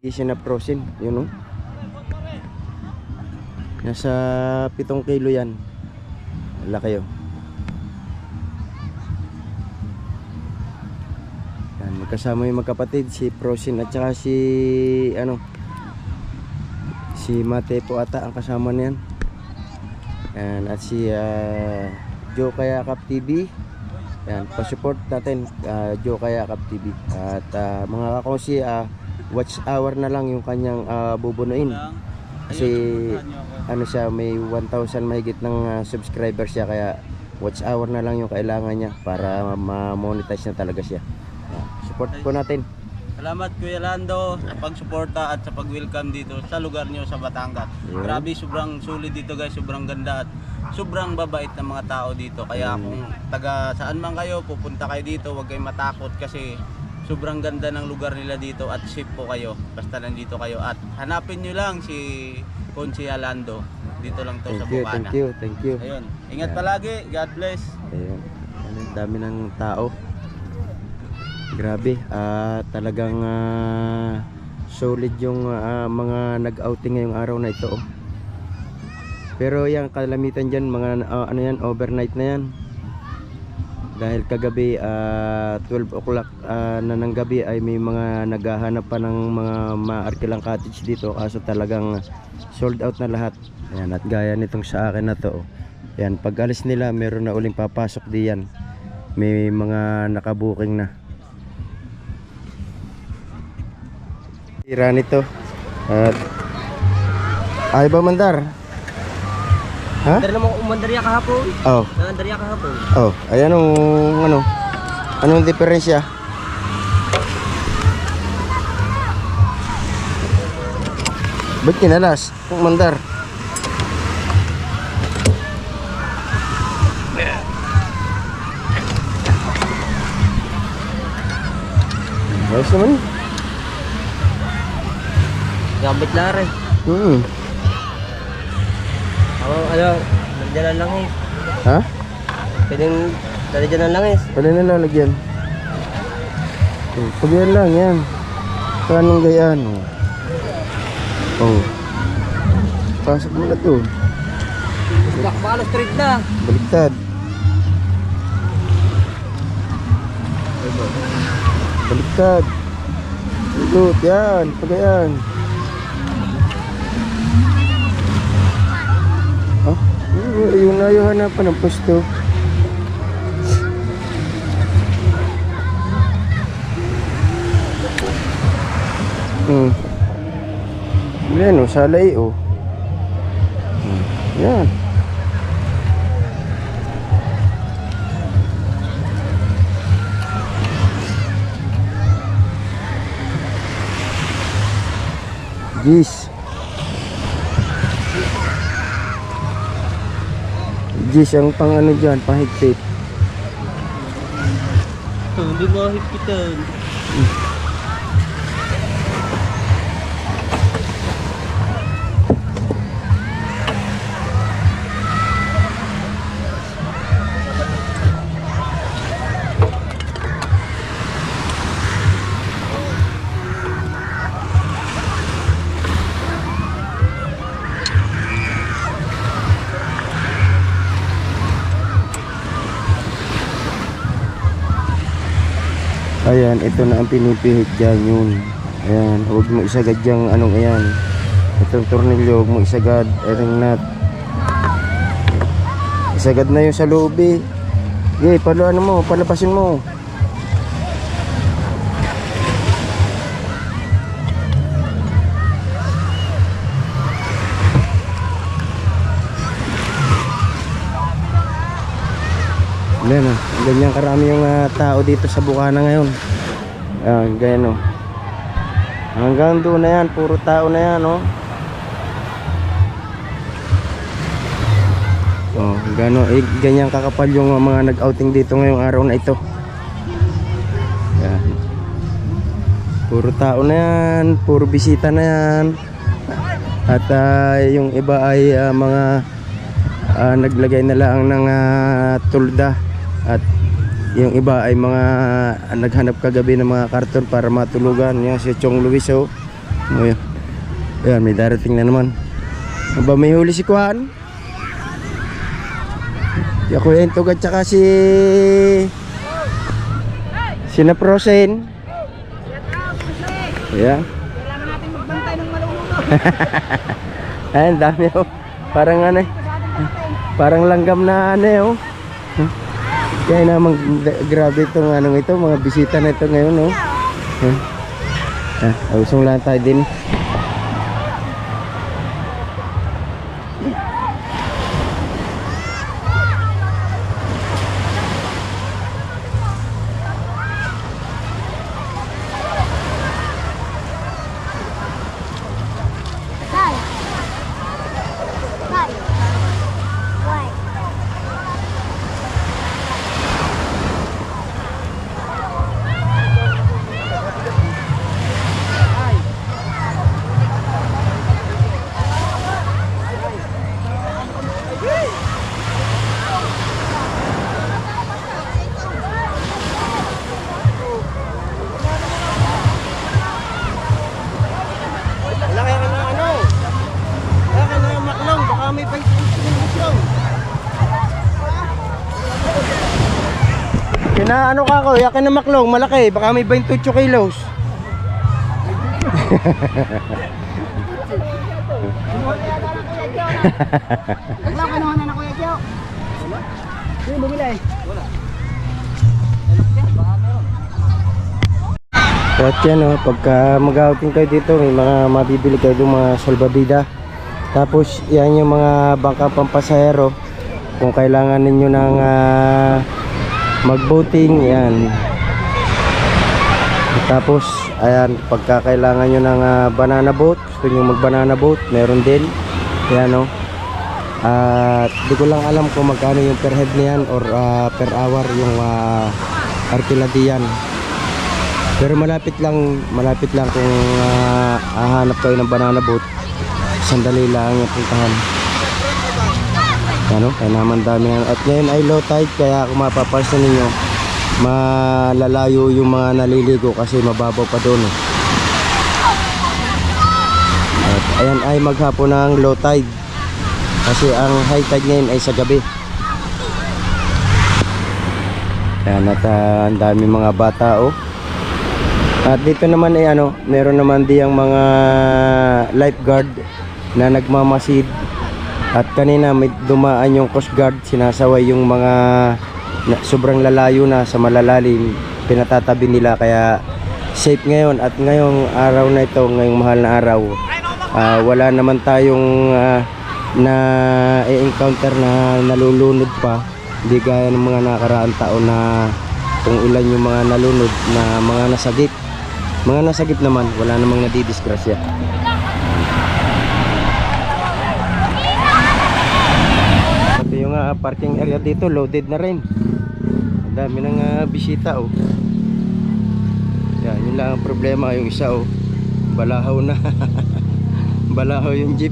Siya na frozen, yun, no? Nasa 7 kilo yan. Laki, oh. Yan, magkasama yung magkapatid, si Frozen at saka si si Mate po ata ang kasama niyan. Yan, at si Joe Kayakap TV. Yan, pa-support natin Joe Kayakap TV. At mga kakosi, watch hour na lang yung kanyang bubunuin. Kasi siya, may 1,000 mahigit ng subscribers siya, kaya watch hour na lang yung kailangan niya para ma-monetize na talaga siya. Support po natin. Salamat Kuya Lando sa pagsuporta at sa pag-welcome dito sa lugar nyo sa Batangas. Grabe, sobrang sulit dito guys, sobrang ganda at sobrang babait ng mga tao dito. Kaya kung taga saan man kayo, pupunta kayo dito, huwag kayong matakot kasi sobrang ganda ng lugar nila dito at safe po kayo basta nandito kayo. At hanapin nyo lang si Kuya Lando. Dito lang to sa Bukana. Thank you. Ayun, ingat palagi. God bless. Ayun, ang dami ng tao. Grabe, talagang solid yung mga nag-outing ngayong araw na ito, oh. Pero yung kalamitan dyan, mga overnight na yan. Dahil kagabi 12 o'clock na ng gabi ay may mga naghahanap pa ng mga maarkilang cottage dito, kaso talagang sold out na lahat. Ayan, at gaya nitong sa akin na to, oh. Ayan, pag alis nila meron na uling papasok diyan. May mga nakabuking na. Tira nito. At ay ba mandar? Ha? Dari naman umandarya kahapon. Oh. Umandarya kahapon. Oh, ayan ang anong diferensya? Ba't kinalas? Kung mandar. Ayos naman. Gambit lare. Nandiyan lang eh. Ha? Pwedeng nandiyan lang eh. Pwede na lalagyan. Pag yan lang yan. Kanong gayaan. Oh. Pasok mo na to. Baka straight na. Baliktad. Baliktad. Ikot yan. Pag yan. Yung ayaw hanapan ng pwesto. Yan o, salay o. Yan. Gis. Gis ang pang dyan, pahigpit. Hindi mo higpitan. Ayan, ito na ang pinipihit dyan yun. Ayan, huwag mo isagad yung ayan. Itong tornilyo, huwag mo isagad. Itong nut. Isagad na yung sa loob eh. Okay, palapasin mo. Ayan o, ganyan karami yung tao dito sa Bukana ngayon. Ayan, ganyan o. Hanggang doon na yan, puro tao na yan o. Oh, ganyan kakapal yung mga nag-outing dito ngayong araw na ito. Ayan. Puro tao na yan, puro bisita na yan. At yung iba ay mga naglagay na lang ng tulda. At yung iba ay mga naghanap kagabi ng mga karton para matulugan. Yan si Chong Luis, oh. Ayun. Ayan, may darating na naman. Aba, may huli si Kuhan. Si Kuya Intog at saka si Naprosen. Ayan. Kailangan natin magbantay ng malulunod. Ayan, dami oh. Parang ano eh. Parang langgam na ano eh oh. Kaya naman grabe itong anong ito, mga bisita na ito ngayon oh. Usong lang tayo din. Hi. Hi. Why? Wala kaya ka ng ano? Wala ka ng maklong, baka may pang-ilusyon. Kinaano ka ko, yakin na maklong, malaki, baka may 28 kilos. Wala ka naman na Kuya Joe. Wala? Sino bumili? Wala. At yan oh, pagka mag-outing kayo dito, may mga mabibili kayo doon, mga salbabida. Tapos yan yung mga bangka pampasahero. Kung kailangan ninyo ng mag-boating, yan. Tapos ayan, pagka kailangan nyo ng banana boat, gusto nyo mag-banana boat, meron din. Yan oh. At di ko lang alam kung magkano yung per head niyan or per hour yung artiladian. Pero malapit lang kung hahanap kayo ng banana boat. Sandali lang yung puntahan. Ano? Kaya naman dami na. At ngayon ay low tide, kaya kung mapapansin ninyo, malalayo yung mga naliligo kasi mababaw pa doon eh. At ayan ay maghapon ng low tide. Kasi ang high tide ngayon ay sa gabi. Ayan, at ang dami mga bata oh. At dito naman ay ano, meron naman diyang mga lifeguard na nagmamasid. At kanina may dumaan yung Coast Guard, sinasaway yung mga sobrang lalayo na sa malalalim, pinatatabi nila, kaya safe ngayon. At ngayong araw na ito, ngayong mahal na araw, wala naman tayong na i-encounter na nalulunod pa, hindi gaya ng mga nakaraang taon na kung ilan yung mga nalunod na mga nasagip. Mga nasagip naman, wala namang nadidisgrasya. Ito yung parking area dito, loaded na rin. Ang dami ng bisita oh. Yan, yun lang ang problema, yung isa oh, balahaw na. Balahaw yung jeep.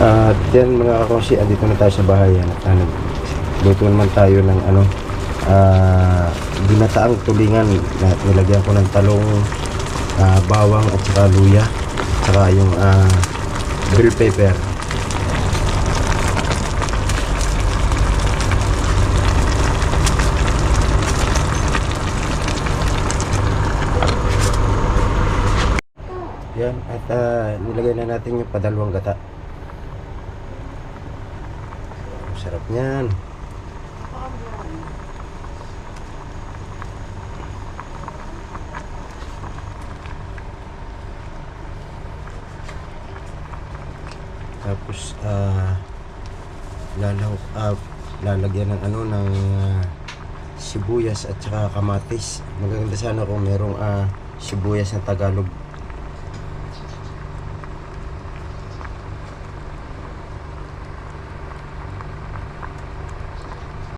At yan mga kakosi, dito na tayo sa bahay. Luto naman tayo ng ano, binataang tulingan na nilagyan ko ng talong, bawang at saka luya, at saka yung bell pepper. Yan, at nilagay na natin yung padalawang gata. Sarap niyan. Tapos lalagyan ng ano, ng sibuyas at saka kamatis. Maganda sana kung merong sibuyas na Tagalog.